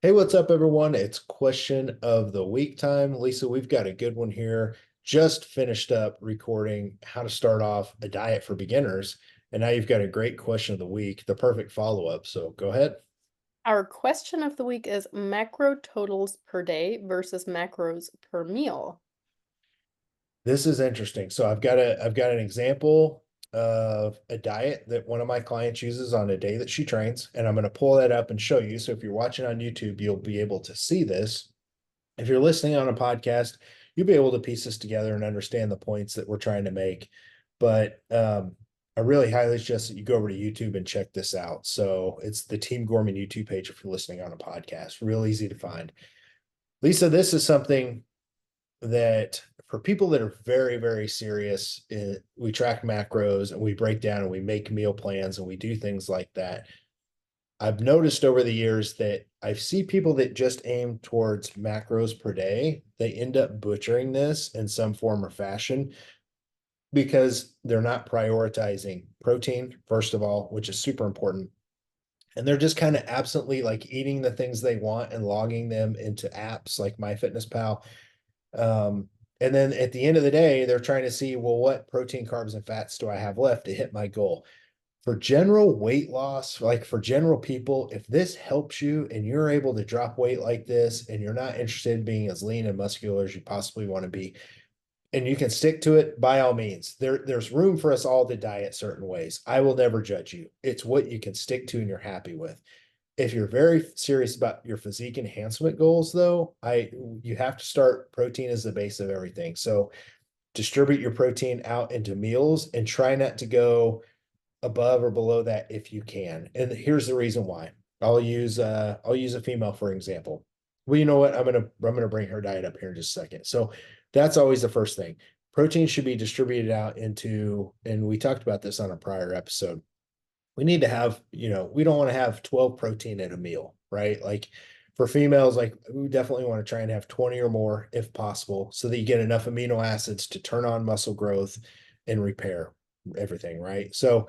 Hey, what's up, everyone? It's question of the week time. Lisa, we've got a good one here. Just finished up recording how to start off a diet for beginners. And now you've got a great question of the week, the perfect follow-up. So go ahead. Our question of the week is macro totals per day versus macros per meal. This is interesting. So I've got an example of a diet that one of my clients uses on a day that she trains, and I'm going to pull that up and show you. So if you're watching on YouTube, you'll be able to see this. If you're listening on a podcast, you'll be able to piece this together and understand the points that we're trying to make. But I really highly suggest that you go over to YouTube and check this out. So it's the Team Gorman YouTube page if you're listening on a podcast. Real easy to find. Lisa, this is something that for people that are very, very serious, we track macros and we break down and we make meal plans and we do things like that. I've noticed over the years that I see people that just aim towards macros per day, they end up butchering this in some form or fashion because they're not prioritizing protein, first of all, which is super important. And they're just kind of absently like eating the things they want and logging them into apps like MyFitnessPal. And then at the end of the day, they're trying to see, well, what protein, carbs, and fats do I have left to hit my goal? For general weight loss, like for general people, if this helps you and you're able to drop weight like this and you're not interested in being as lean and muscular as you possibly want to be, and you can stick to it, by all means, there's room for us all to diet certain ways. I will never judge you. It's what you can stick to and you're happy with. If you're very serious about your physique enhancement goals, though, you have to start protein as the base of everything. So distribute your protein out into meals and try not to go above or below that if you can. And here's the reason why. I'll use a female for example. Well, you know what? I'm gonna bring her diet up here in just a second. So that's always the first thing. Protein should be distributed out into, and we talked about this on a prior episode. We need to have, we don't want to have 12 protein at a meal, right? Like for females, like we definitely want to try and have 20 or more if possible, so that you get enough amino acids to turn on muscle growth and repair everything, right? So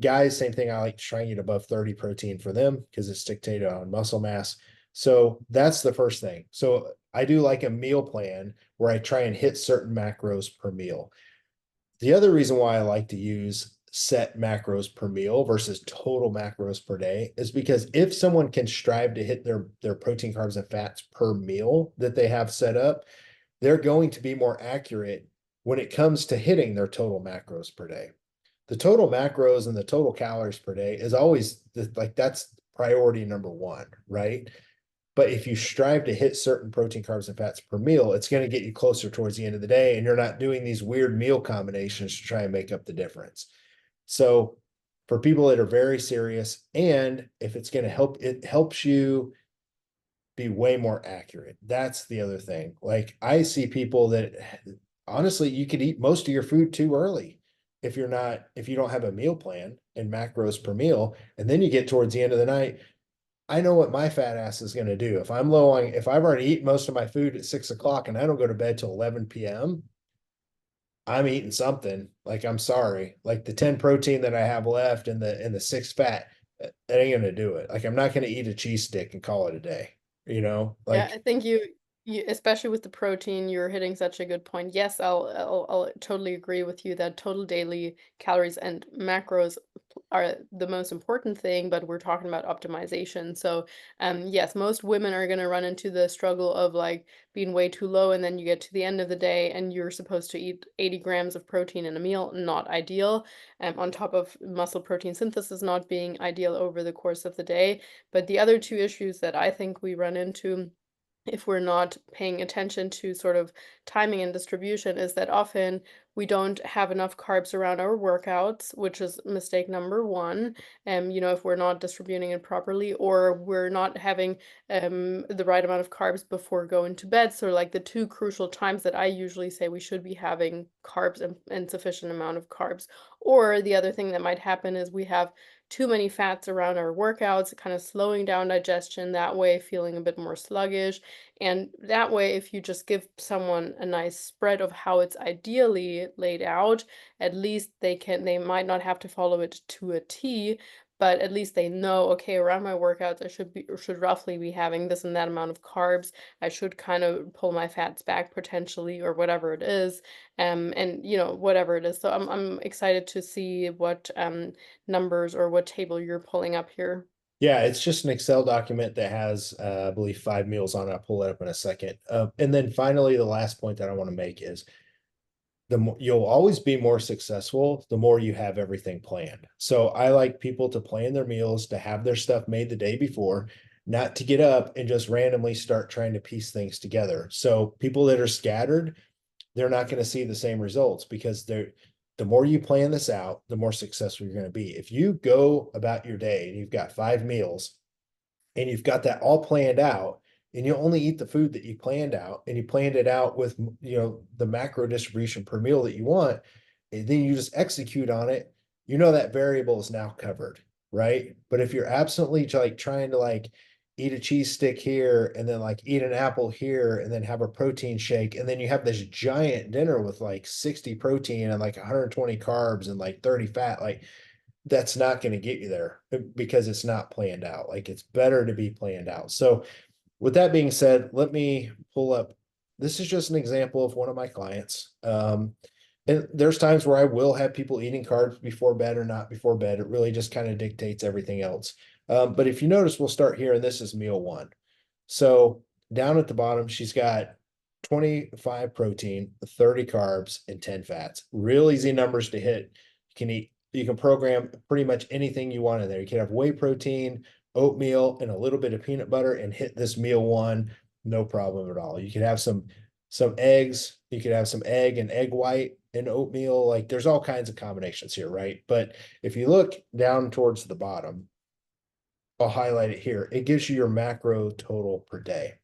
guys, same thing. I like to try and get above 30 protein for them because it's dictated on muscle mass. So that's the first thing. So I do like a meal plan where I try and hit certain macros per meal. The other reason why I like to use set macros per meal versus total macros per day is because if someone can strive to hit their protein, carbs, and fats per meal that they have set up, they're going to be more accurate when it comes to hitting their total macros per day. The total macros and the total calories per day is always like that's priority number one, right? But if you strive to hit certain protein, carbs, and fats per meal, it's going to get you closer towards the end of the day. And you're not doing these weird meal combinations to try and make up the difference. So for people that are very serious, and if it's going to help, it helps you be way more accurate. That's the other thing. Like I see people that honestly, you could eat most of your food too early if you don't have a meal plan and macros per meal. And then you get towards the end of the night, I know what my fat ass is going to do. If I've already eaten most of my food at 6 o'clock and I don't go to bed till 11 p.m., I'm eating something. Like, I'm sorry. Like the 10 protein that I have left and the six fat, that ain't going to do it. Like, I'm not going to eat a cheese stick and call it a day, Yeah, like I think you especially with the protein, you're hitting such a good point. Yes, I'll totally agree with you that total daily calories and macros are the most important thing, but we're talking about optimization. So, yes, most women are going to run into the struggle of like being way too low, and then you get to the end of the day and you're supposed to eat 80 grams of protein in a meal. Not ideal. On top of muscle protein synthesis not being ideal over the course of the day. But the other two issues that I think we run into if we're not paying attention to sort of timing and distribution is that often we don't have enough carbs around our workouts, which is mistake number one. If we're not distributing it properly or we're not having the right amount of carbs before going to bed. So like the two crucial times that I usually say we should be having carbs and sufficient amount of carbs. Or the other thing that might happen is we have too many fats around our workouts, kind of slowing down digestion that way, feeling a bit more sluggish. And that way, if you just give someone a nice spread of how it's ideally laid out, at least they might not have to follow it to a T, but at least they know, okay, around my workouts, I should be or should roughly be having this and that amount of carbs. I should kind of pull my fats back potentially or whatever it is. And whatever it is. So I'm excited to see what numbers or what table you're pulling up here. Yeah, it's just an Excel document that has, I believe, 5 meals on it. I'll pull it up in a second. And then finally, the last point that I want to make is the more you'll always be more successful, the more you have everything planned. So I like people to plan their meals, to have their stuff made the day before, not to get up and just randomly start trying to piece things together. So people that are scattered, they're not going to see the same results because the more you plan this out, the more successful you're going to be. If you go about your day and you've got 5 meals and you've got that all planned out, and you only eat the food that you planned out, and you planned it out with the macro distribution per meal that you want, and then you just execute on it, that variable is now covered, right? But if you're absently like trying to like eat a cheese stick here and then like eat an apple here and then have a protein shake, and then you have this giant dinner with like 60 protein and like 120 carbs and like 30 fat, like that's not going to get you there because it's not planned out. Like it's better to be planned out. So with that being said, let me pull up. This is just an example of one of my clients. And there's times where I will have people eating carbs before bed or not before bed. It really just kind of dictates everything else. But if you notice, we'll start here, and this is meal one. So down at the bottom, she's got 25 protein, 30 carbs, and 10 fats. Real easy numbers to hit. You can program pretty much anything you want in there. You can have whey protein, oatmeal, and a little bit of peanut butter and hit this meal one, no problem at all. You could have some eggs, you could have some egg and egg white and oatmeal. Like there's all kinds of combinations here, right? But if you look down towards the bottom, I'll highlight it here. It gives you your macro total per day.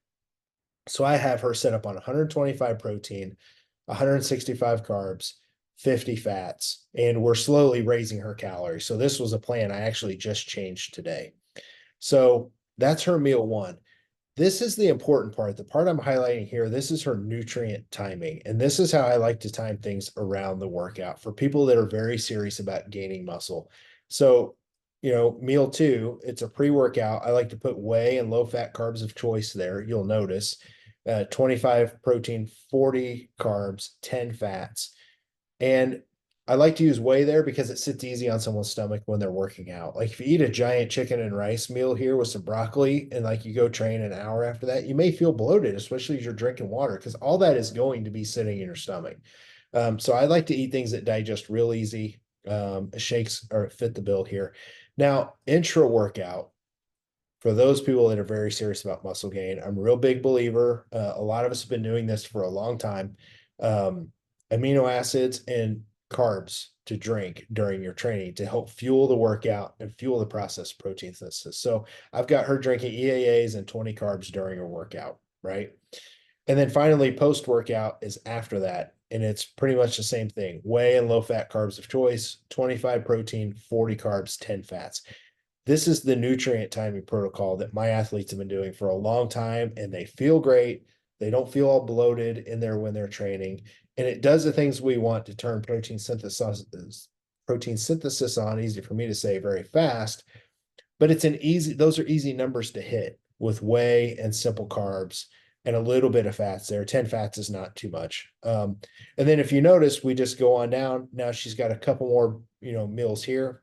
So I have her set up on 125 protein, 165 carbs, 50 fats, and we're slowly raising her calories. So this was a plan I actually just changed today. So that's her meal one. This is the important part. The part I'm highlighting here, this is her nutrient timing. And this is how I like to time things around the workout for people that are very serious about gaining muscle. So, meal two, it's a pre-workout. I like to put whey and low-fat carbs of choice there. You'll notice 25 protein, 40 carbs, 10 fats. And I like to use whey there because it sits easy on someone's stomach when they're working out. Like if you eat a giant chicken and rice meal here with some broccoli and like you go train an hour after that, you may feel bloated, especially as you're drinking water, because all that is going to be sitting in your stomach. So I like to eat things that digest real easy. Shakes or fit the bill here. Now, intra workout, for those people that are very serious about muscle gain, I'm a real big believer. A lot of us have been doing this for a long time. Amino acids and carbs to drink during your training to help fuel the workout and fuel the processed protein synthesis. So I've got her drinking EAAs and 20 carbs during her workout, right? And then finally, post workout is after that. And it's pretty much the same thing. Whey and low fat carbs of choice, 25 protein, 40 carbs, 10 fats. This is the nutrient timing protocol that my athletes have been doing for a long time, and they feel great. They don't feel all bloated in there when they're training, and it does the things we want to turn protein synthesis on, easy for me to say, very fast. But those are easy numbers to hit with whey and simple carbs and a little bit of fats there. 10 fats is not too much. And then if you notice, we just go on down. Now she's got a couple more, meals here.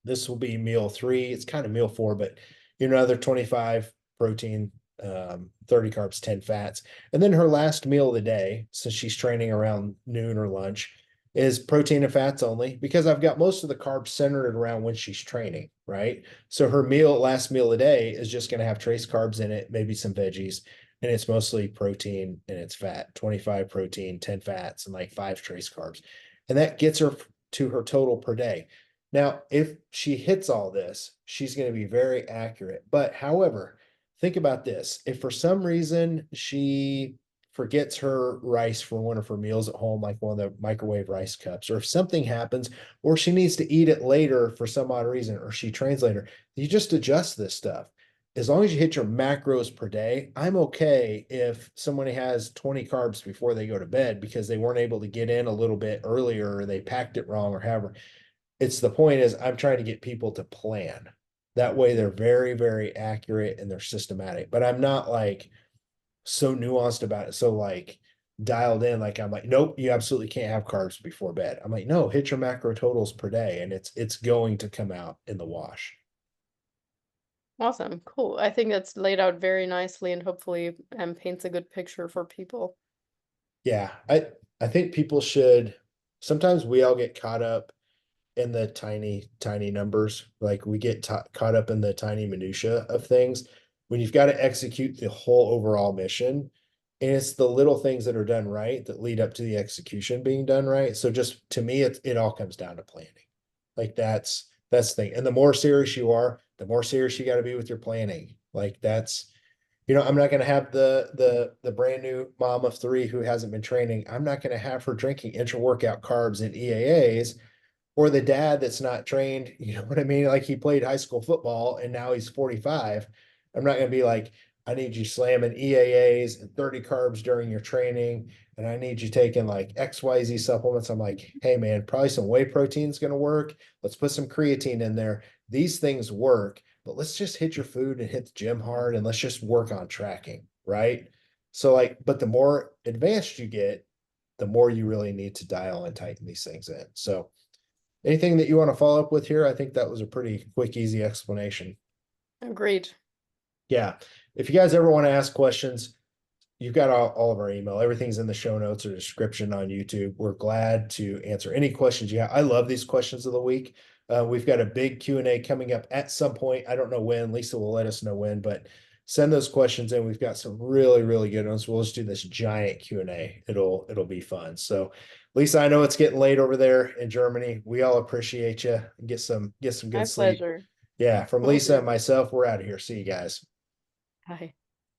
This will be meal three. It's kind of meal four, but another 25 protein, 30 carbs, 10 fats. And then her last meal of the day, since she's training around noon or lunch, is protein and fats only because I've got most of the carbs centered around when she's training, right? So her last meal of the day is just going to have trace carbs in it, maybe some veggies, and it's mostly protein and it's fat, 25 protein, 10 fats, and like 5 trace carbs. And that gets her to her total per day. Now, if she hits all this, she's going to be very accurate. But however, think about this. If for some reason she forgets her rice for one of her meals at home, like one of the microwave rice cups, or if something happens, or she needs to eat it later for some odd reason, or she trains later, you just adjust this stuff. As long as you hit your macros per day, I'm okay if somebody has 20 carbs before they go to bed because they weren't able to get in a little bit earlier or they packed it wrong or however. it's the point is I'm trying to get people to plan. That way they're very, very accurate and they're systematic. But I'm not like so nuanced about it. So like dialed in, like I'm like, nope, you absolutely can't have carbs before bed. I'm like, no, hit your macro totals per day and it's going to come out in the wash. Awesome. Cool. I think that's laid out very nicely and hopefully paints a good picture for people. Yeah, I think people should sometimes we all get caught up in the tiny, tiny numbers. Like we get caught up in the tiny minutia of things when you've got to execute the whole overall mission. And it's the little things that are done right that lead up to the execution being done right. So just to me, it all comes down to planning. Like that's the thing. And the more serious you are, the more serious you got to be with your planning. Like that's I'm not going to have the brand new mom of three who hasn't been training. I'm not going to have her drinking intra workout carbs and EAAs, or the dad that's not trained, you know what I mean? Like he played high school football and now he's 45. I'm not going to be like, I need you slamming EAAs and 30 carbs during your training. And I need you taking like XYZ supplements. I'm like, hey man, probably some whey protein is going to work. Let's put some creatine in there. These things work, but let's just hit your food and hit the gym hard and let's just work on tracking. Right. So like, but the more advanced you get, the more you really need to dial and tighten these things in. So anything that you want to follow up with here? I think that was a pretty quick, easy explanation. Agreed. Yeah. If you guys ever want to ask questions, you've got all of our email. Everything's in the show notes or description on YouTube. We're glad to answer any questions you have. I love these questions of the week. We've got a big Q&A coming up at some point. I don't know when. Lisa will let us know when, but send those questions in. We've got some really, really good ones. We'll just do this giant Q&A. It'll be fun. So Lisa, I know it's getting late over there in Germany. We all appreciate you. Get some My good sleep. pleasure. Yeah, from Will Lisa and do. myself, we're out of here. See you guys. Bye.